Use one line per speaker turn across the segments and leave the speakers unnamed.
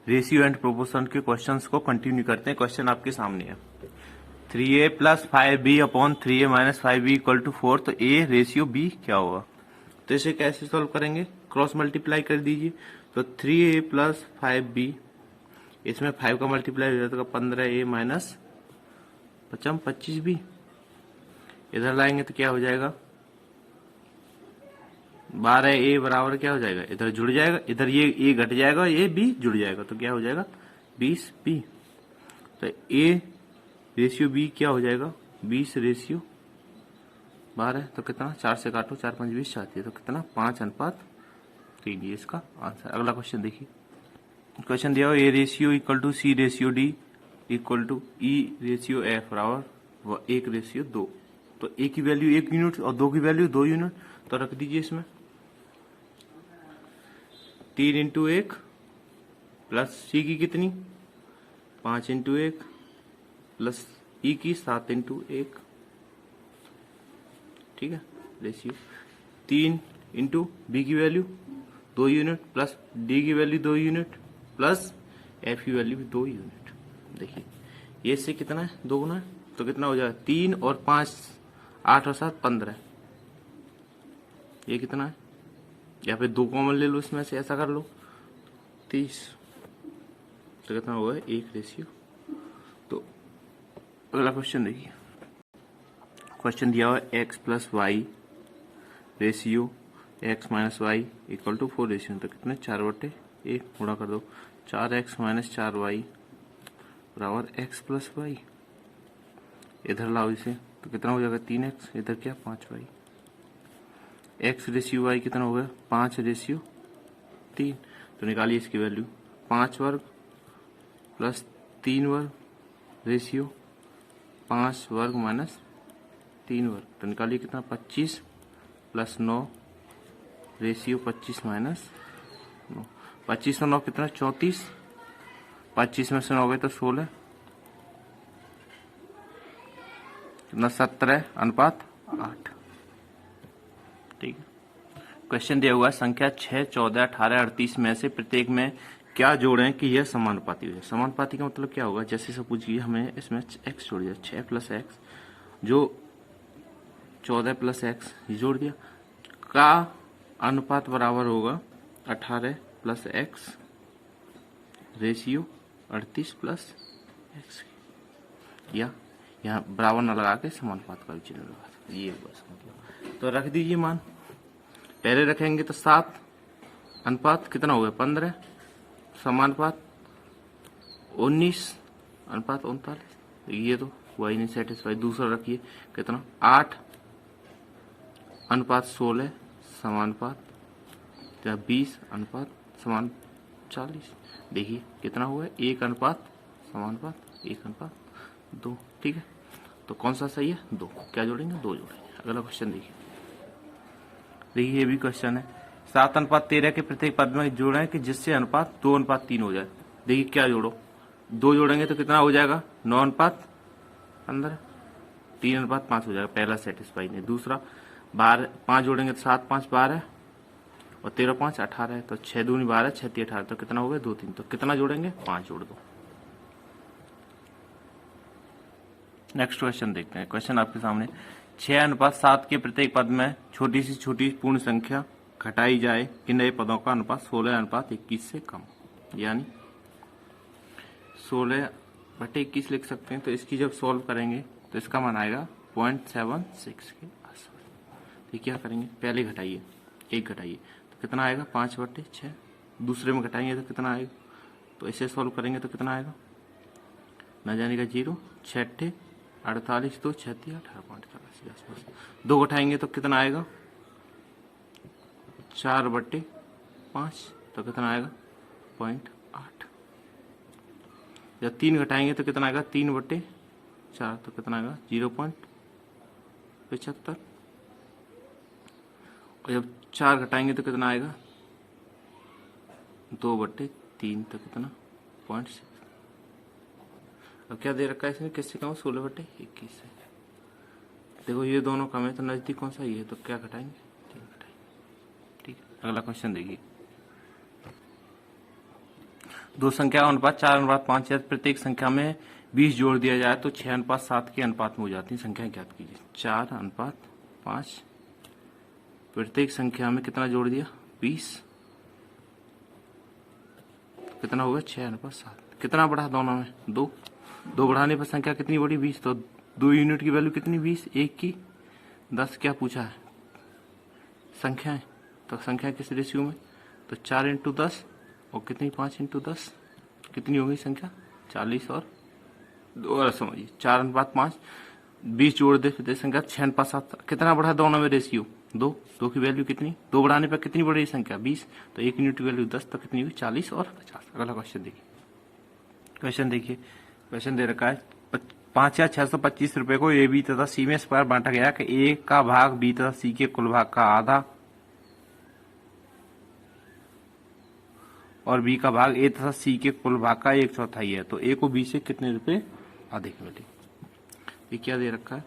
Ratio and proportion के questions को continue करते हैं। क्वेश्चन आपके सामने है 3a plus 5b upon 3a minus 5b equal to 4। तो a रेशियो b क्या होगा? तो इसे कैसे सॉल्व करेंगे? क्रॉस मल्टीप्लाई कर दीजिए। तो 3a प्लस 5b, इसमें 5 का मल्टीप्लाई हो जाएगा 15a माइनस 25b। इधर लाएंगे तो क्या हो जाएगा? 12a बराबर क्या हो जाएगा? इधर जुड़ जाएगा, इधर ये a घट जाएगा, ये b जुड़ जाएगा, तो क्या हो जाएगा? 20b। तो a रेशियो b क्या हो जाएगा? 20 रेशियो 12। तो कितना? 4 से काटो, 4 5 20 आती है, तो कितना? 5:3। ये इसका आंसर। अगला क्वेश्चन देखिए। क्वेश्चन दिया हो a ratio equal to c ratio d equal to e ratio f बराबर 1 रेशियो 2। तो a की वैल्यू 1 यूनिट और 2 की वैल्यू 2 यूनिट। तो रख दीजिए इसमें 3 इंटू 1 प्लस सी की कितनी? 5 इंटू 1 प्लस ई की 7 इंटू 1। ठीक है, रेशियो 3 इंटू बी की वैल्यू 2 यूनिट प्लस डी की वैल्यू 2 यूनिट प्लस एफ की वैल्यू भी 2 यूनिट। देखिए ये से कितना है? 2 गुना है, तो कितना हो जाएगा? 3 और 5 8 और 7 15। ये कितना है? या फिर 2 कॉमन ले लो इसमें से, ऐसा कर लो 30। तो कितना होगा? 1 रेशियो। तो अगला क्वेश्चन देखिए। क्वेश्चन दिया हुआ x plus y ratio x minus y equal to 4 ratio. तो कितने? 4/1 गुणा कर दो। 4x माइनस 4y बराबर x प्लस वाई। इधर लाओ इसे, तो कितना हो जाएगा? 3x। इधर क्या? 5y। x रेशियो y कितना हो गया? 5 रेशियो 3। तो निकालिए इसकी वैल्यू। 5 वर्ग प्लस 3 वर्ग रेशियो 5 वर्ग माइनस 3 वर्ग। तो निकालिए कितना? 25 प्लस 9 रेशियो 25 माइनस 9। 25 और 9 कितना? 34। 25 में से 9 गए तो 16, कितना? 17:8। ठीक है। क्वेश्चन दिया हुआ है संख्या 6, 14, 18, 38 में से प्रत्येक में क्या जोड़ें कि यह समानुपाती हो जाए? समानुपाती का मतलब क्या होगा? जैसे सपोज कीजिए हमें इसमें x जोड़ दिया, 6 प्लस एक्स जो 14 प्लस एक्स जोड़ दिया का अनुपात बराबर होगा 18 plus x ratio 38 plus x. या यहाँ बराबर न लगा के समानुपात का भी चिन्ह लगा सकते, ये बस मतलब। तो रख दीजिए मान। पहले रखेंगे तो 7 अनुपात कितना हो गया? 15 समानुपात 19 अनुपात 39। ये तो वही नहीं सेटिस्फाई। दूसरा रखिए कितना? 8 अनुपात 16 समानुपात 20 अनुपात समान 40। देखिए कितना हुआ है? 1 अनुपात समानुपात 1 अनुपात 2। ठीक है, तो कौन सा सही है? 2। क्या जोड़ेंगे? 2 जोड़ेंगे। अगला क्वेश्चन देखिए। ये भी क्वेश्चन है 7 अनुपात 13 के प्रत्येक पद में जोड़ें कि जिससे अनुपात 2 अनुपात 3 हो जाए। देखिए क्या जोड़ो? 2 जोड़ेंगे तो कितना हो जाएगा? 9 अनुपात 15। 3 अनुपात 5 हो जाएगा, पहला सेटिस्फाई नहीं। दूसरा 5 जोड़ेंगे तो 7 5 12 और 13 5 18 है, तो 6 दूनी 12 6 3 18। तो कितना हो गया? 2 3। तो कितना जोड़ेंगे? 5 जोड़ दो। नेक्स्ट क्वेश्चन देखते हैं। क्वेश्चन आपके सामने 6 अनुपात 7 के प्रत्येक पद में छोटी से छोटी पूर्ण संख्या घटाई जाए कि नए पदों का अनुपात 16 अनुपात 21 से कम। यानी 16/21 लिख सकते हैं। तो इसकी जब सॉल्व करेंगे तो इसका मान आएगा 0.76 के आसपास। तो क्या करेंगे? पहले घटाइए, 1 घटाइए तो कितना आएगा? 5/6। दूसरे में घटाएंगे तो कितना आएगा? तो इसे सॉल्व करेंगे तो कितना आएगा? न जाने का 0 6 48 2 6 18.83 के आसपास। 2 घटाएंगे तो कितना आएगा? 4/5। तो कितना आएगा? 0.8। जब 3 घटाएंगे तो कितना आएगा? 3/4। तो कितना आएगा? 0.75। और जब 4 घटाएंगे तो कितना आएगा? 2/3। तो कितना? 0.6। अब क्या दे रखा है इसमें? किससे कम? 16/21 से। देखो ये दोनों कम है, तो नजदीक कौन सा? ये है, तो क्या घटाएंगे? 3 घटाएंगे। ठीक है, अगला क्वेश्चन देखिए। दो संख्या का अनुपात 4:5 है, प्रत्येक संख्या में 20 जोड़ दिया जाए तो 6:7 के अनुपात में हो जाती है संख्याएं, ज्ञात कीजिए। 4:5, प्रत्येक संख्या में कितना जोड़ दिया 20, कितना होगा 6:7। कितना बढ़ा दोनों में 2, 2 बढ़ाने पर संख्या कितनी बढ़ी 20, तो 2 यूनिट की वैल्यू कितनी 20, 1 की 10। क्या पूछा है संख्याएं, तो संख्या किस रेशियो में, तो 4 × 10 और कितनी 5 × 10, कितनी होगी संख्या 40 और 2 समझिए 4:5, 20 जोड़ दे संख्या 6:7। कितना बढ़ा दोनों में रेशियो 2, 2 की वैल्यू कितनी, 2 बढ़ाने पर कितनी बढ़ी संख्या 20, तो 1 यूनिट की वैल्यू 10, तो कितनी हुई 40 और 50। अगला क्वेश्चन देखिए। क्वेश्चन दे रखा है 5,625 रुपए को ए बी तथा सी में इस प्रकार बांटा गया कि ए का भाग बी तथा सी के कुल भाग का आधा और बी का भाग ए तथा सी के कुल भाग का 1/4 है, तो ए को बी से कितने रुपए अधिक मिले। ये क्या दे रखा है,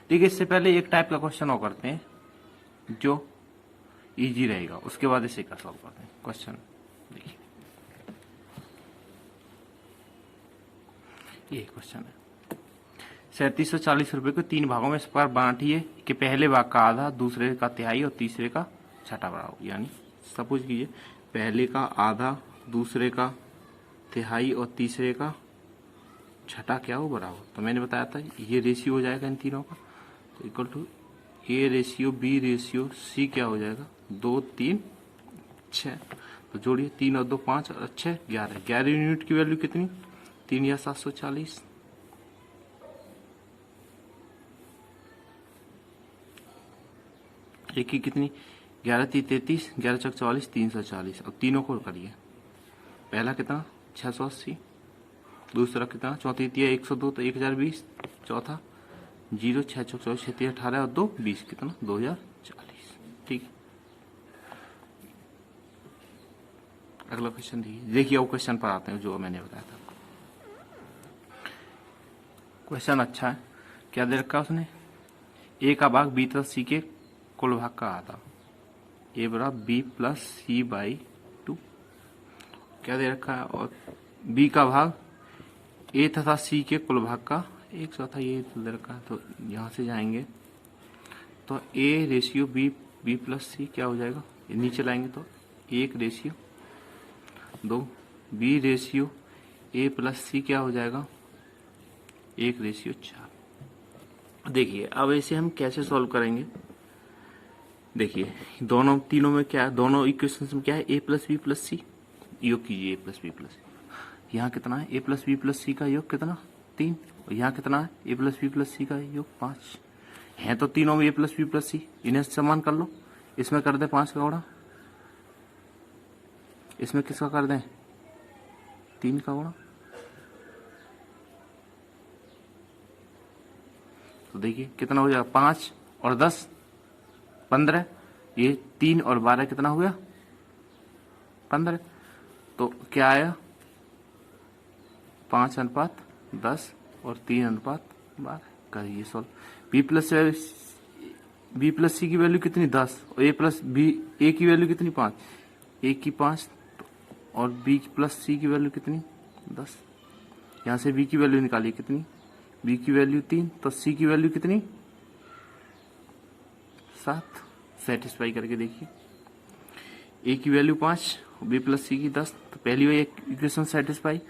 देखिए इससे पहले एक टाइप का क्वेश्चन और करते हैं जो इजी रहेगा, उसके बाद इसे का सॉल्व करते हैं। क्वेश्चन देखिए, ये क्वेश्चन है 3740 रुपए को 3 भागों में इस प्रकार बांटिए कि पहले भाग का आधा, दूसरे का तिहाई और तीसरे का छठा बराबर। यानी सपोज कीजिए पहले का आधा, दूसरे का तिहाई और तीसरे का छठा क्या हो बराबर। तो मैंने बताया था ये रेशियो हो जाएगा इन तीनों का, तो equal to a ratio b ratio c क्या हो जाएगा 2, 3, 6। तो जोड़िए 3 और 2 5 और 6 11। 11 यूनिट की वैल्यू कितनी 3 या 740। एक की कितनी 11 3 33, 11 चौक 44, 340। अब तीनों को करिए, पहला कितना 680, दूसरा कितना चौथी तिया 102 तो 1020, चौथा 0 6 चौक 24 6 3 18 और 2 20, कितना 2040। ठीक है, अगला क्वेश्चन देखिए अब क्वेश्चन पर आते हैं जो मैंने बताया था। क्वेश्चन अच्छा है, क्या दे रखा है उसने, ए का भाग बी तथा सी के कुल भाग का आधा, ए बराबर बी प्लस सी बाई 2। क्या दे रखा है, और बी का भाग ए तथा सी के कुल भाग का 1/4 ये दे रखा है। तो यहां से जाएंगे तो A ratio B, B plus C क्या हो जाएगा, नीचे लाएंगे तो 1 ratio 2, B ratio A plus C क्या हो जाएगा 1 रेशियो 4। देखिए अब इसे हम कैसे सॉल्व करेंगे, देखिए दोनों तीनों में क्या है, दोनों इक्वेशन में क्या है ए प्लस बी प्लस सी, योग कीजिए ए प्लस बी प्लस सी। यहाँ कितना है ए प्लस बी प्लस सी का योग कितना 3, और यहाँ कितना है ए प्लस बी प्लस सी का योग 5 है। तो तीनों में ए प्लस बी प्लस सी, इन्हें समान कर लो, इसमें कर दे 5 का गुणा, इसमें किसका कर दें 3 का गुणा। तो देखिए कितना हो जाएगा 5 और 10 15, ये 3 और 12 कितना हो गया 15। तो क्या आया 5:10 और 3:12। करिए सॉल्व। बी प्लस सी की वैल्यू कितनी 10 और ए प्लस बी ए की वैल्यू कितनी 5, ए की 5 और बी प्लस सी की वैल्यू कितनी 10। यहां से बी की वैल्यू निकालिए कितनी, बी की वैल्यू 3, तो सी की वैल्यू कितनी 7। सेटिस्फाई करके देखिए, ए की वैल्यू 5 बी प्लस सी की 10, तो पहली वाली इक्वेशन सेटिस्फाई।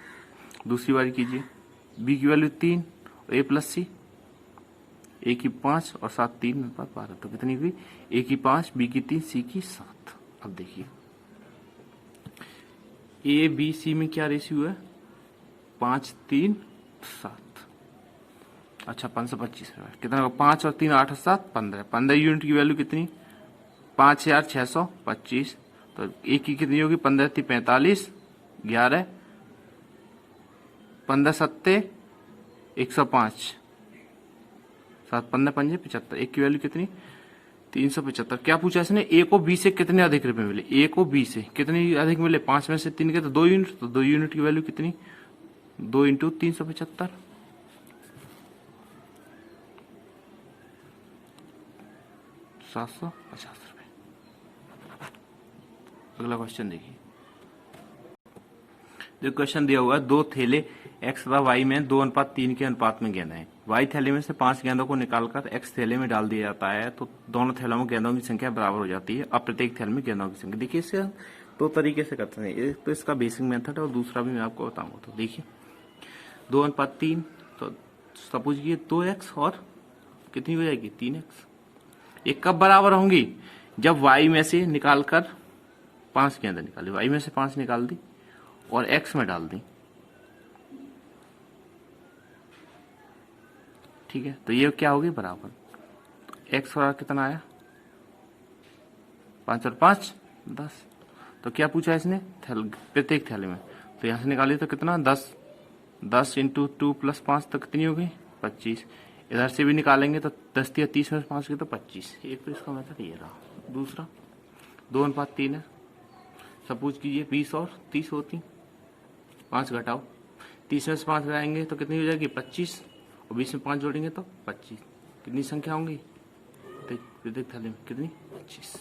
दूसरी बार कीजिए, बी की वैल्यू 3 और ए प्लस सी, ए की 5 और 7 3:12, तो कितनी हुई ए की 5 बी की 3 सी की 7। अब देखिए ए बी सी में क्या रेशियो है 5 3 7। अच्छा 525 कितना होगा 5 और 3 8 और 7 15, 15 यूनिट की वैल्यू कितनी 5,625। तो एक की कितनी होगी 15 थी 45, 11 15 7 105, 7 15 5 75, एक की वैल्यू कितनी 375। क्या पूछा इसने ए को बी से कितने अधिक रुपए मिले, ए को बी से कितने अधिक मिले 5 में से 3 के तो 2 यूनिट, तो 2 यूनिट की वैल्यू कितनी 2 × 375, 750 रुपए। अगला क्वेश्चन देखिए, जो क्वेश्चन दिया हुआ है, 2 थैले एक्स तथा वाई में 2:3 के अनुपात में गेंद है। वाई थैले में से 5 गेंदों को निकालकर एक्स थैले में डाल दिया जाता है तो दोनों थैलों में गेंदों की संख्या बराबर हो जाती है। अब प्रत्येक थैले में गेंदों की संख्या, देखिए इसे 2 तरीके से करते हैं। एक तो इसका बेसिक मेथड है और दूसरा भी मैं आपको बताऊंगा। तो देखिए 2:3, तो सपोज ये 2x और कितनी हो जाएगी 3x। ये कब बराबर होंगी, जब y में से निकालकर 5 गेंद निकाली, y में से 5 निकाल दी और x में डाल दी, ठीक है। तो ये क्या होगी बराबर, तो x और कितना आया 5 और 5 10। तो क्या पूछा इसने, प्रत्येक थैले में, तो यहां से निकाली तो कितना 10 इंटू 2 प्लस 5 तो कितनी हो गई 25। इधर से भी निकालेंगे तो 10 या 30 में 5 की तो 25। एक तो इसका मेथड ये रहा। दूसरा 2:3 है, सपोज कीजिए 20 और 30 होती, 5 घटाओ, 30 में से 5 घटाएंगे तो कितनी हो जाएगी 25 और 20 में 5 जोड़ेंगे तो 25। कितनी संख्या होंगी प्रत्येक थैले में, कितनी 25।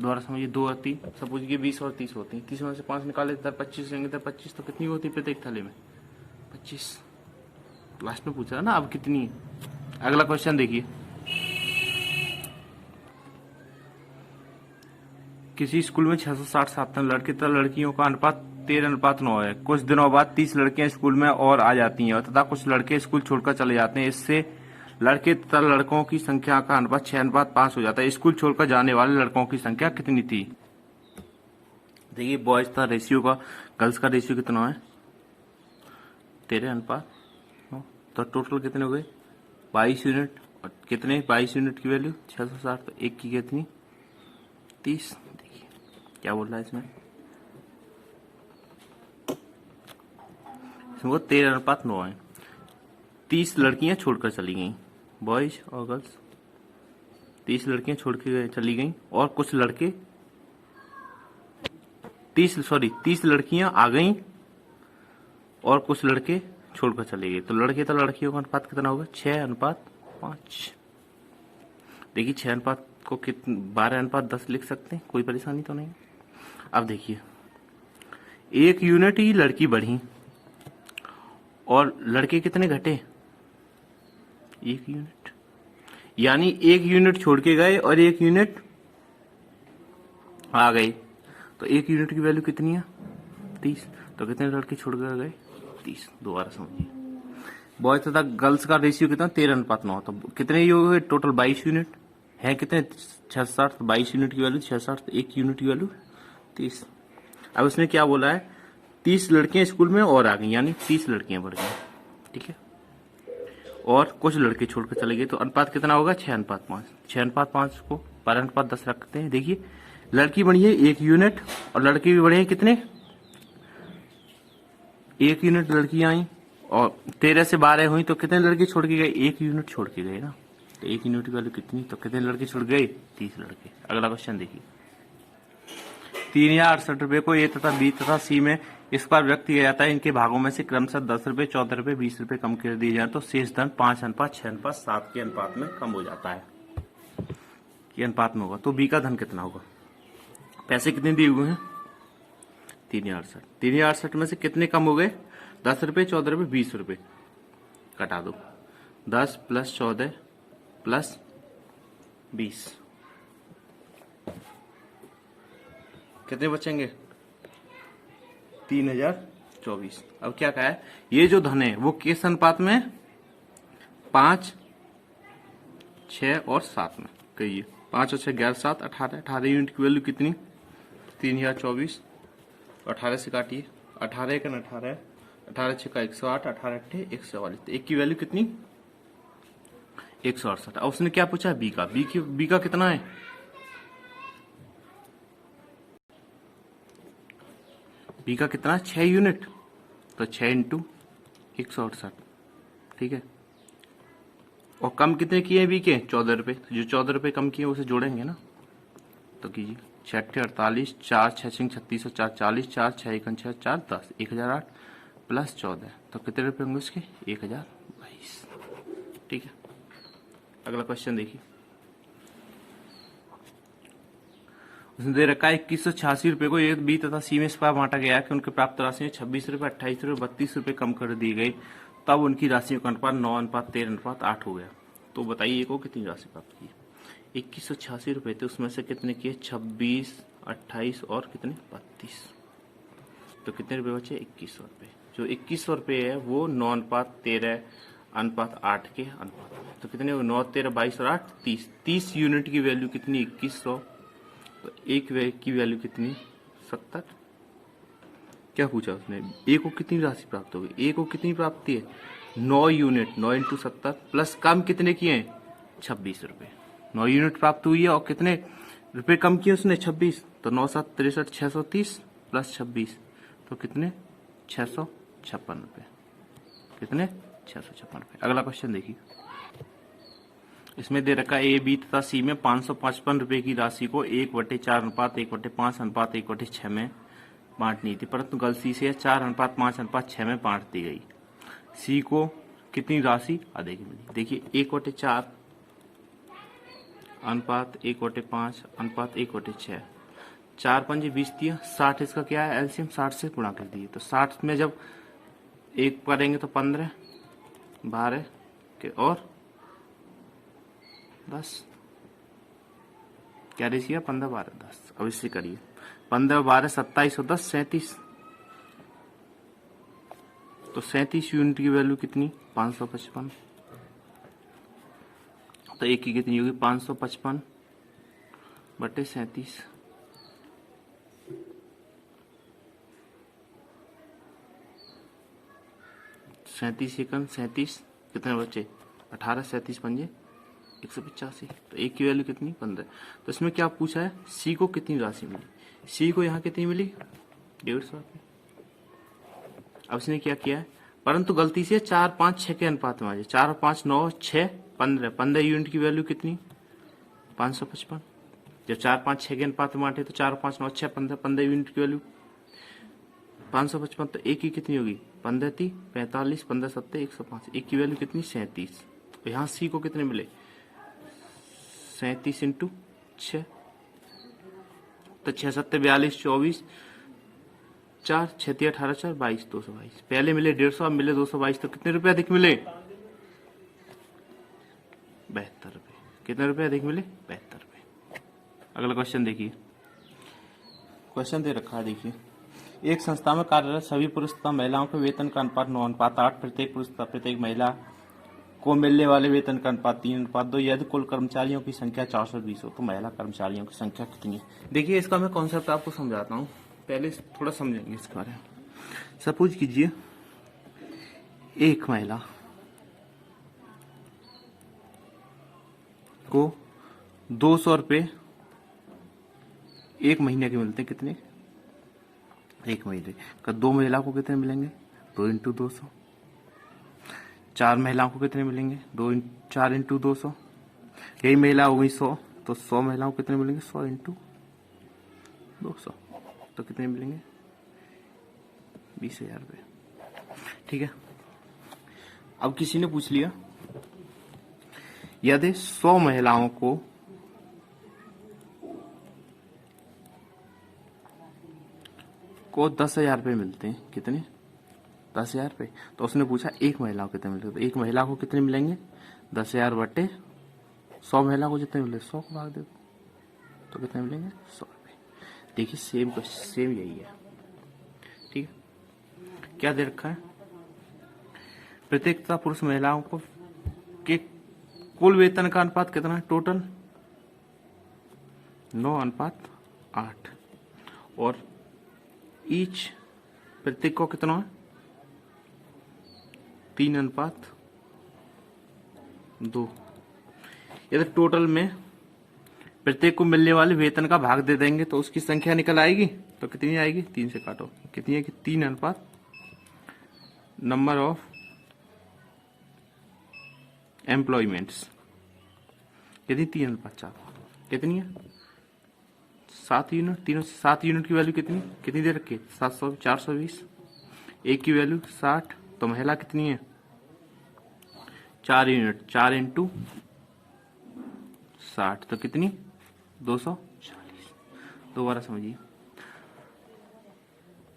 दोबारा समझिए 2 और 3, सपोज ये 20 और 30 होती है, 30 में से 5 निकाले तो 25 लेंगे तो 25, तो कितनी होती है प्रत्येक थैले में 25। लास्ट में पूछा ना अब कितनी है। अगला क्वेश्चन देखिए, किसी स्कूल में 660 छात्र लड़के तथा लड़कियों का अनुपात 13:9 है। कुछ दिनों बाद 30 लड़कियां स्कूल में और आ जाती हैं तथा कुछ लड़के स्कूल छोड़कर चले जाते हैं। इससे लड़के तथा लड़कों की संख्या का अनुपात 6:5 हो जाता है। स्कूल छोड़कर जाने वाले लड़कों की संख्या कितनी थी। देखिए बॉयज का रेशियो का गर्ल्स का रेशियो कितना है 13:9, तो टोटल कितने हो गए 22 यूनिट। और कितने 22 यूनिट की वैल्यू 660, तो एक की कितनी 30। देखिए क्या बोल रहा है इसमें 13:9 है। 30 लड़कियां छोड़कर चली गई, बॉयज और गर्ल्स, 30 लड़कियां छोड़ के चली गई और कुछ लड़के 30 लड़कियां आ गई और कुछ लड़के छोड़कर चले गए। तो लड़के तो लड़कियों का अनुपात कितना होगा 6:5। देखिए 6 को 12:10 लिख सकते हैं, कोई परेशानी तो नहीं। अब देखिए 1 यूनिट ही लड़की बढ़ी और लड़के कितने घटे 1 यूनिट, यानी 1 यूनिट छोड़ के गए और 1 यूनिट आ गए। तो 1 यूनिट की वैल्यू कितनी है 30, तो कितने लड़के छोड़ कर गए 30। दोबारा समझिए, बॉयज तथा गर्ल्स का रेशियो कितना 13:9, तो कितने हो गए टोटल 22 यूनिट है, कितने 660, 22 यूनिट की वैल्यू 660, 1 यूनिट की वैल्यू 30। अब उसने क्या बोला है 30 लड़कियां स्कूल में और आ गई, यानी 30 लड़कियां बढ़ गई, ठीक है, और कुछ लड़के छोड़कर चले गए। तो अनुपात कितना होगा 6:5। 6:5 को 12:10 रखते हैं। देखिए लड़की बढ़ी है 1 यूनिट और लड़के भी बढ़े हैं कितने 1 यूनिट लड़कियां आई और 13 से 12 हुई, तो कितने लड़के छोड़ के गए 1 यूनिट छोड़ के गए ना। तो 1 यूनिट की वैल्यू कितनी, तो कितने लड़के छोड़ गए 30 लड़के। अगला क्वेश्चन देखिए, 3068 रुपए को ए तथा बी तथा सी में इस पर व्यक्त किया जाता है। इनके भागों में से क्रमशः 10 रुपए 14 रुपए 20 रुपए कम कर दिए जाए तो शेष धन 5:6:7 के अनुपात में कम हो जाता है, के अनुपात में होगा। तो बी का धन कितना होगा, पैसे कितने दिए हुए हैं 3068, 3068 में से कितने कम हो गए 10 रुपए 14 रुपए 20 रुपए कटा दो, 10 + 14 + 20 कितने बचेंगे 3024। अब क्या कहा है, ये जो धन है वो किस अनुपात में 5, 6 और 7 में। कहिए 5 और 6 11 7 18, 18 यूनिट की वैल्यू कितनी 3024। 18 से काटिए, 18 का 18, 18 6 का 108, 18 8 144, एक की वैल्यू कितनी 168। अब उसने क्या पूछा बी का, बी का कितना है बी का कितना 6 यूनिट, तो 6 × 168, ठीक है। और कम कितने किए बी के 14 रुपए, तो जो 14 रुपए कम किए उसे जोड़ेंगे ना। तो कीजिए 6 × 48, 4 6 × 36 और 4 40, 4 6 × 6 4 10, 1008 + 14, तो कितने रुपए होंगे उसके 1022, ठीक है। अगला क्वेश्चन देखिए, उसने दे रखा है 2186 रुपए को ए बी तथा सी में इस प्रकार बांटा गया कि उनके प्राप्त राशि में 26 रुपए, 28 रुपए, 32 रुपए कम कर दी गई, तब उनकी राशियों का अनुपात 9:13:8 हो गया। तो बताइए को कितनी राशि प्राप्त की। 2186 रुपए थे, उसमें से कितने किए 26, 28 और कितने 32, तो कितने रुपए बचे 2100 रुपए। जो 2100 रुपए है वो 9:13:8 के अनुपात में, तो कितने 9, 13, 22 और 8 30, 30 यूनिट की वैल्यू कितनी 2100, तो एक की वैल्यू कितनी 70। क्या पूछा उसने, ए को कितनी राशि प्राप्त होगी, ए को कितनी प्राप्ति है 9 यूनिट, 9 × 70 प्लस कम कितने किए हैं 26 रुपए। 9 यूनिट प्राप्त हुई है और कितने रुपए कम किए उसने 26, तो 9 7 63 630 प्लस 26 तो कितने 656 रुपए, कितने 656 रुपए। अगला क्वेश्चन देखिए, इसमें दे रखा है ए बी तथा सी में 555 रुपए की राशि को 1/4:1/5:1/6 में बांटनी थी, परंतु गलती से 4:5:6 में बांट दी गई। सी को कितनी राशि अधिक मिली। देखिए 1/4:1/5:1/6, 4 पंजे 20 दिया, 60 इसका क्या है एलसीएम, 60 से गुणा कर दिए, तो 60 में जब एक करेंगे तो 15, 12 के और 10, क्या रेशियो 15 12 10। अब इससे करिए 15 12 27 और 10 37, तो 37 यूनिट की वैल्यू कितनी 555, तो एक की कितनी होगी 555/37, सेकंड 37 कितने बचे 18, 37 पंजे 185, तो एक की वैल्यू कितनी 15। तो इसमें क्या पूछा है सी को कितनी राशि मिली, सी को यहाँ कितनी मिली 150 रुपये। अब इसने क्या किया है, परंतु गलती से 4 5 6 के अनुपात में आ जाए, 4 5 9 6 15, 15 यूनिट की वैल्यू कितनी 555। जब 4 5 6 के अनुपात में बांटे तो 4 5 9 6 15, 15 यूनिट की वैल्यू 555, तो एक की कितनी होगी 15 30 45, 15 7 105, एक की वैल्यू कितनी 37। तो यहाँ सी को कितने मिले 37 × 6, तो 6 7 42 24, 4 6 18 4 22 222, पहले मिले 150, अब मिले 222, तो कितने रुपए अधिक मिले 72 रुपए। कितने रुपए अधिक मिले 72 रुपए। अगला क्वेश्चन देखिए, क्वेश्चन दे रखा है देखिए, एक संस्था में कार्यरत सभी पुरुष तथा महिलाओं के वेतन का अनुपात 9:8, प्रत्येक पुरुष तथा प्रत्येक महिला को मिलने वाले वेतन का अनुपात 3:2। यदि कुल कर्मचारियों की संख्या 420 हो तो महिला कर्मचारियों की संख्या कितनी है। देखिए इसका मैं कॉन्सेप्ट आपको समझाता हूँ, पहले थोड़ा समझेंगे इसके बारे में। सपोज कीजिए एक महिला को 200 रुपये एक महीने के मिलते हैं, कितने एक महीने का। 2 महिला को कितने मिलेंगे 2 × 200, 4 महिलाओं को कितने मिलेंगे 4 × 200, यही महिला हो गई 100, तो 100 महिलाओं को कितने मिलेंगे 100 × 200, तो कितने मिलेंगे 20,000 रुपये। ठीक है, अब किसी ने पूछ लिया यदि 100 महिलाओं को को 10,000 रुपये मिलते हैं, कितने 10,000 रुपये, तो उसने पूछा एक महिला को कितने मिलते, तो एक महिला को कितने मिलेंगे 10,000 बटे 100 महिला को जितने मिले 100 को भाग दे तो कितने मिलेंगे 100 रुपये। देखिए सेम यही है। ठीक है, क्या दे रखा है प्रत्येक पुरुष महिलाओं को के कुल वेतन का अनुपात कितना है टोटल 9:8, और ईच प्रत्येक को कितना है 3:2। यदि टोटल में प्रत्येक को मिलने वाले वेतन का भाग दे देंगे तो उसकी संख्या निकल आएगी, तो कितनी आएगी 3 से काटो, कितनी है कि 3 नंबर ऑफ एम्प्लॉयमेंट्स, कितनी 3:4, कितनी है 7 यूनिट, तीनों 7 यूनिट की वैल्यू कितनी दे रखी है 700 420, एक की वैल्यू 60, तो महिला कितनी है 4 यूनिट, 4 × 60, तो कितनी 240, दोबारा समझिए,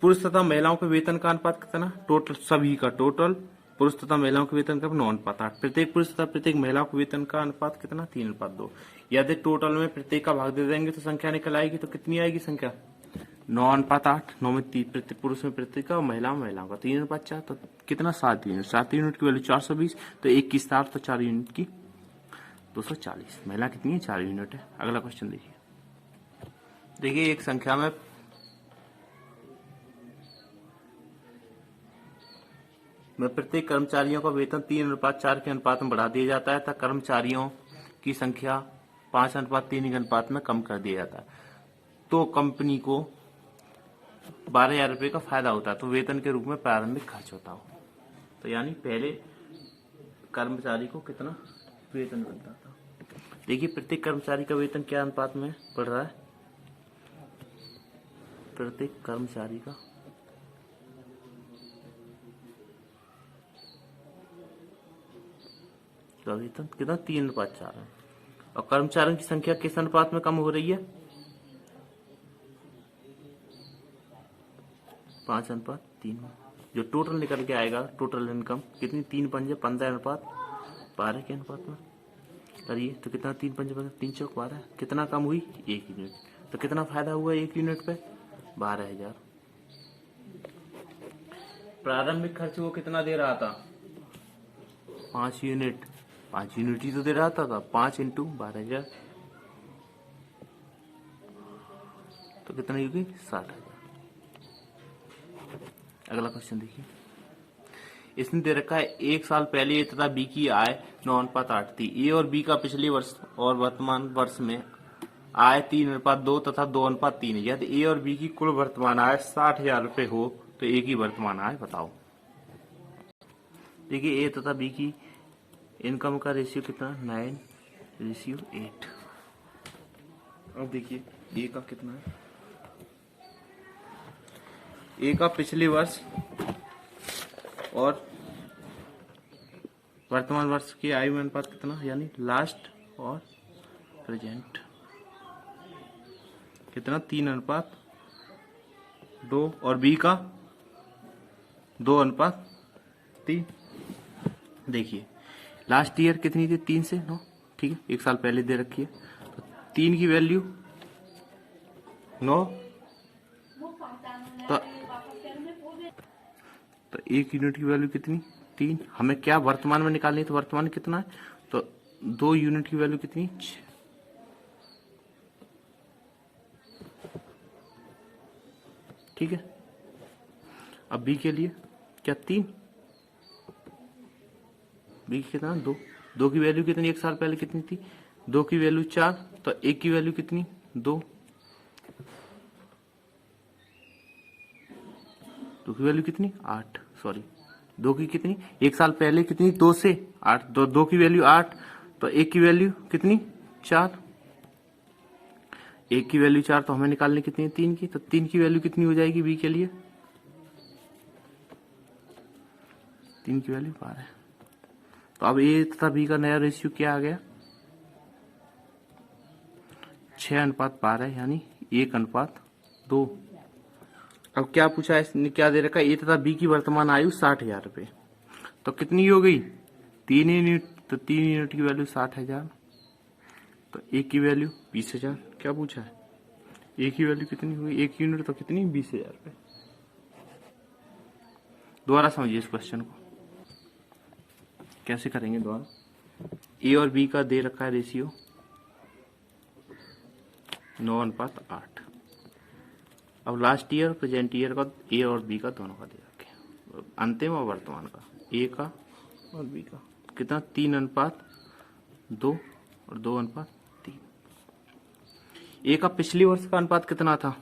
पुरुष तथा महिलाओं के वेतन का अनुपात कितना, टोटल सभी का टोटल पुरुष तथा महिलाओं के वेतन का 9:8, प्रत्येक पुरुष तथा प्रत्येक महिला के वेतन का अनुपात कितना 3:2। यदि टोटल में प्रत्येक का भाग दे देंगे तो संख्या निकल आएगी, तो कितनी आएगी संख्या 9:8, 9 में पुरुष में प्रत्येक का और महिलाओं का 3:4, तो कितना 7 यूनिट, 7 यूनिट की वैल्यू 420, तो एक की 7 तो 4 यूनिट की 240, महिला कितनी है 4 यूनिट है। अगला क्वेश्चन देखिए एक संख्या में प्रत्येक कर्मचारियों का वेतन 3:4 के अनुपात में बढ़ा दिया जाता है तथा कर्मचारियों की संख्या 5:3 के अनुपात में कम कर दिया जाता है, तो कंपनी को 12,000 रुपये का फायदा होता है, तो वेतन के रूप में प्रारंभिक खर्च होता हो, तो यानी पहले कर्मचारी को कितना वेतन मिलता था। देखिए प्रत्येक कर्मचारी का वेतन क्या अनुपात में बढ़ रहा है, प्रत्येक कर्मचारी का वेतन कितना 3:4 है, और कर्मचारियों की संख्या किस अनुपात में कम हो रही है 5:3 में, जो टोटल निकल के आएगा टोटल इनकम कितनी 3×5 = 15 के अनुपात में करिए, तो कितना 3×5 3 चौक 12, कितना कम हुई 1 यूनिट, तो कितना फायदा हुआ 1 यूनिट पे 12,000। प्रारंभिक खर्च वो कितना दे रहा था 5 यूनिट, 5 यूनिट ही तो दे रहा था 5 × 12,000, तो कितना होगी 60,000। अगला क्वेश्चन देखिए, इसने दे रखा है एक साल पहले ए तथा बी की आय 9:8 थी, ए और बी का पिछले वर्ष और वर्तमान वर्ष में आय 3:2 तथा 2:3 है। यदि ए और बी की कुल वर्तमान आय 60,000 रुपए हो तो ए की वर्तमान आय बताओ। देखिए ए तथा बी की इनकम का रेशियो कितना 9:8। अब देखिए ए का कितना है, ए का पिछले वर्ष और वर्तमान वर्ष की आयु में अनुपात कितना, यानी लास्ट और प्रेजेंट कितना 3:2, और बी का 2:3। देखिए लास्ट ईयर कितनी थी 3 से 9, ठीक है, एक साल पहले दे रखी है, तो 3 की वैल्यू 9, तो 1 यूनिट की वैल्यू कितनी 3, हमें क्या वर्तमान में निकालनी है, तो वर्तमान कितना है, तो 2 यूनिट की वैल्यू कितनी 6, ठीक है। अब बी के लिए क्या 3, बी कितना 2 की वैल्यू कितनी एक साल पहले कितनी थी 2 की वैल्यू 4, तो 1 की वैल्यू कितनी 2 की वैल्यू कितनी 8, सॉरी 2 की कितनी एक साल पहले कितनी 2 से 8, 2 की वैल्यू 8, तो 1 की वैल्यू कितनी 4, 1 की वैल्यू 4, तो हमें निकालनी कितनी है 3 की, तो 3 की वैल्यू कितनी हो जाएगी बी के लिए 3 की वैल्यू 12। तो अब ए तथा बी का नया रेशियो क्या आ गया 6:12, यानी 1:2। अब क्या पूछा है इसने, क्या दे रखा है ए तथा बी की वर्तमान आयु 60,000 रुपए, तो कितनी हो गई 3 यूनिट, तो 3 यूनिट की वैल्यू 60,000, तो 1 की वैल्यू 20,000। क्या पूछा है ए की वैल्यू कितनी हुई 1 यूनिट, तो कितनी 20,000 रुपए। दोबारा समझिए इस क्वेश्चन को कैसे करेंगे दोबारा। ए और बी का दे रखा है रेशियो 9:8। अब लास्ट ईयर प्रेजेंट ईयर का ए और बी का दोनों का दे रखे, अंतिम और वर्तमान का ए का और बी का कितना 3:2 और 2:3। ए का पिछले वर्ष का अनुपात कितना था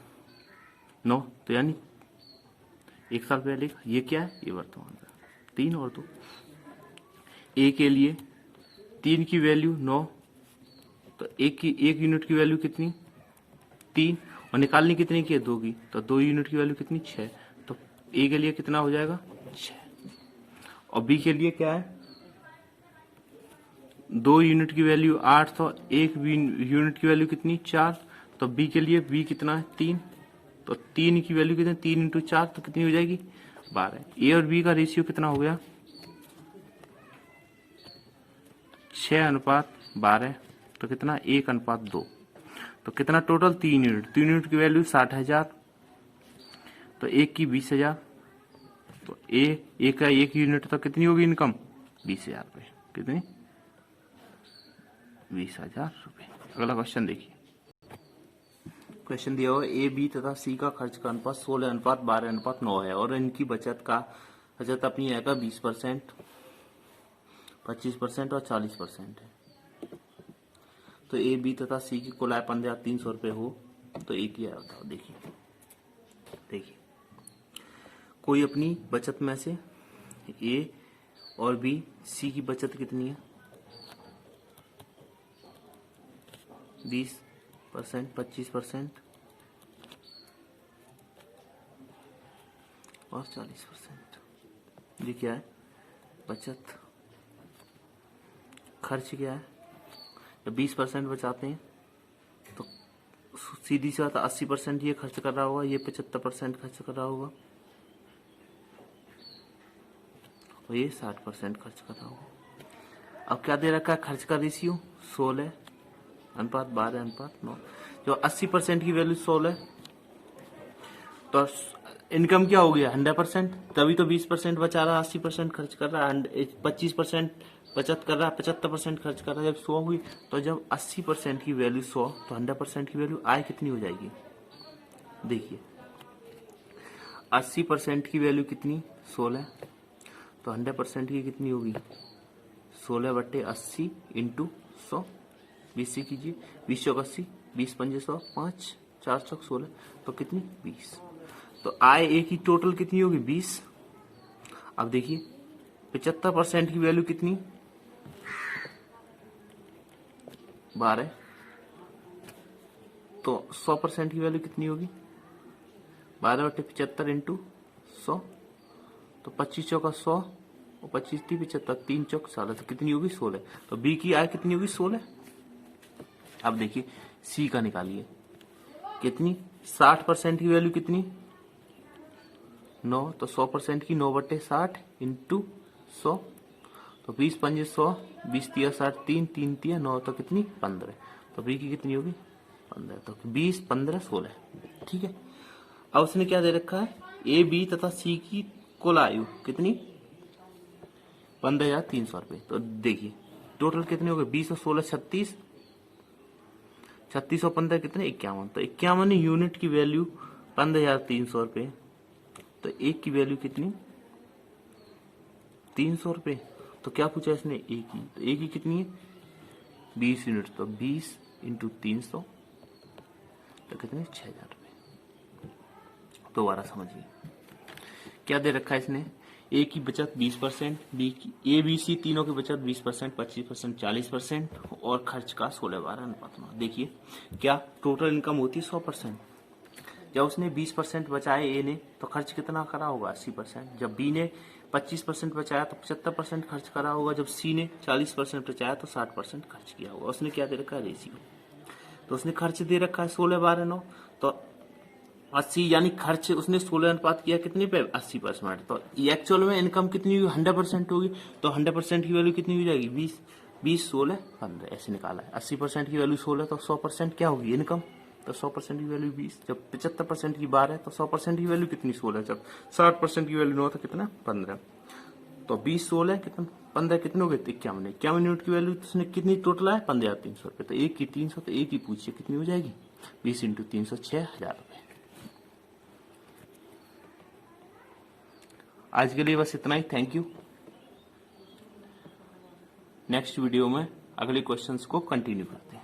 9, तो यानी एक साल पहले का, ये क्या है ये वर्तमान का 3 और 2। ए के लिए 3 की वैल्यू 9, तो 1 यूनिट की वैल्यू कितनी 3, और निकालनी कितनी की है 2 की, तो 2 यूनिट की वैल्यू कितनी 6, तो ए के लिए कितना हो जाएगा 6, और बी के लिए क्या है 2 यूनिट की वैल्यू 8, तो 1 यूनिट की वैल्यू कितनी 4, तो बी के लिए बी कितना है 3, तो 3 की वैल्यू कितनी 3 इंटू 4 तो कितनी हो जाएगी 12। ए और बी का रेशियो कितना हो गया 6:12, तो कितना 1:2, तो कितना टोटल 3 यूनिट, 3 यूनिट की वैल्यू 60,000, तो एक की 20,000, तो ए का 1 यूनिट तो कितनी होगी इनकम 20,000 रुपये, कितनी 20,000 रुपये। अगला क्वेश्चन देखिए, क्वेश्चन दिया हुआ ए बी तथा सी का खर्च का अनुपात 16:12:9 है और इनकी बचत अपनी आय का 20%, 25% और 40% है। तो ए बी तथा सी की कुल आय 15,300 रुपये हो तो ए की आय बताओ। देखिए कोई अपनी बचत में से ए और बी सी की बचत कितनी है 20%, 25% और 40%। ये क्या है बचत, खर्च क्या है, जब 20% बचाते हैं तो सीधी सी बात 80% ये खर्च कर रहा होगा, ये 75% खर्च कर रहा होगा और ये 60% खर्च कर रहा होगा। अब क्या दे रखा है खर्च का रेशियो 16:12:9, जो 80% की वैल्यू 16, तो इनकम क्या हो गया 100%, तभी तो 20% बचा रहा है, 80% खर्च कर रहा है, 25% बचत कर रहा है, 75% खर्च कर रहा है। जब 100 हुई तो जब 80% की वैल्यू 100 तो 100% की वैल्यू आय कितनी हो जाएगी। देखिए 80% की वैल्यू कितनी 16, तो 100% की कितनी होगी 16/80 इंटू 100, 20 से कीजिए, 20 चौक 80, 20 पंजे 100, 5 4 चौक 16, तो कितनी 20। तो आय ए की टोटल कितनी होगी 20। अब देखिए 75% की वैल्यू कितनी 12, तो 100% की वैल्यू कितनी होगी 12/75 इंटू 100, तो 25 चौका 100 और 25 थी 75, 3 चौक 16, तो कितनी होगी 16। तो बी की आय कितनी होगी 16। अब देखिए सी का निकालिए कितनी 60% की वैल्यू कितनी 9, तो 100% की 9/60 इंटू 100, तो 20 पंजे 100, 20 तिया 60, 3 3 तिया 9, तो कितनी 15, तो बी की कितनी होगी 15, तो 20 15 16। ठीक है, अब उसने क्या दे रखा है ए बी तथा सी की कुल आयु कितनी 15,300 रुपये। तो देखिए टोटल कितने हो गए 20 और 16 36, 36 और 15 कितने 51, तो 51 यूनिट की वैल्यू 15,300 रुपये, तो एक की वैल्यू कितनी 300 रुपये। तो क्या पूछा इसने ए की, तो ए की कितनी है 20 यूनिट, तो 20 इंटू 300, तो कितने 6,000 रुपये। दोबारा समझिए क्या दे रखा है इसने ए की बचत 20%, बी की ए बी सी तीनों की बचत 20%, 25%, 40% और खर्च का 16:12:9। देखिए क्या टोटल इनकम होती है 100%, जब उसने 20% बचाए ए ने तो खर्च कितना करा होगा 80%, जब बी ने 25% बचाया तो 75% खर्च करा होगा, जब सी ने 40% बचाया तो 60% खर्च किया होगा। उसने क्या दे रखा है रेशियो, तो उसने खर्च दे रखा है 16:12:9, तो 80 यानी खर्च उसने 16 अनुपात किया कितने पे 80%, तो एक्चुअल में इनकम कितनी होगी 100% होगी, तो 100% की वैल्यू कितनी हो जाएगी 20 20 16 15 ऐसे निकाला है। 80% की वैल्यू 16, तो 100% क्या होगी इनकम, तो 100% की वैल्यू 20, जब 75% की 12 है तो 100% की वैल्यू कितनी 16, जब 60% की वैल्यू 9 तो कितना 15, तो 20 16 कितना 15 कितने हो गए 51 यूनिट की वैल्यू उसने कितनी टोटल है 15,300 रुपये, तो एक की 300, तो एक ही पूछिए कितनी हो जाएगी 20 इंटू 300 6,000 रुपये। आज के लिए बस इतना ही, थैंक यू। नेक्स्ट वीडियो में अगले क्वेश्चंस को कंटिन्यू करते हैं।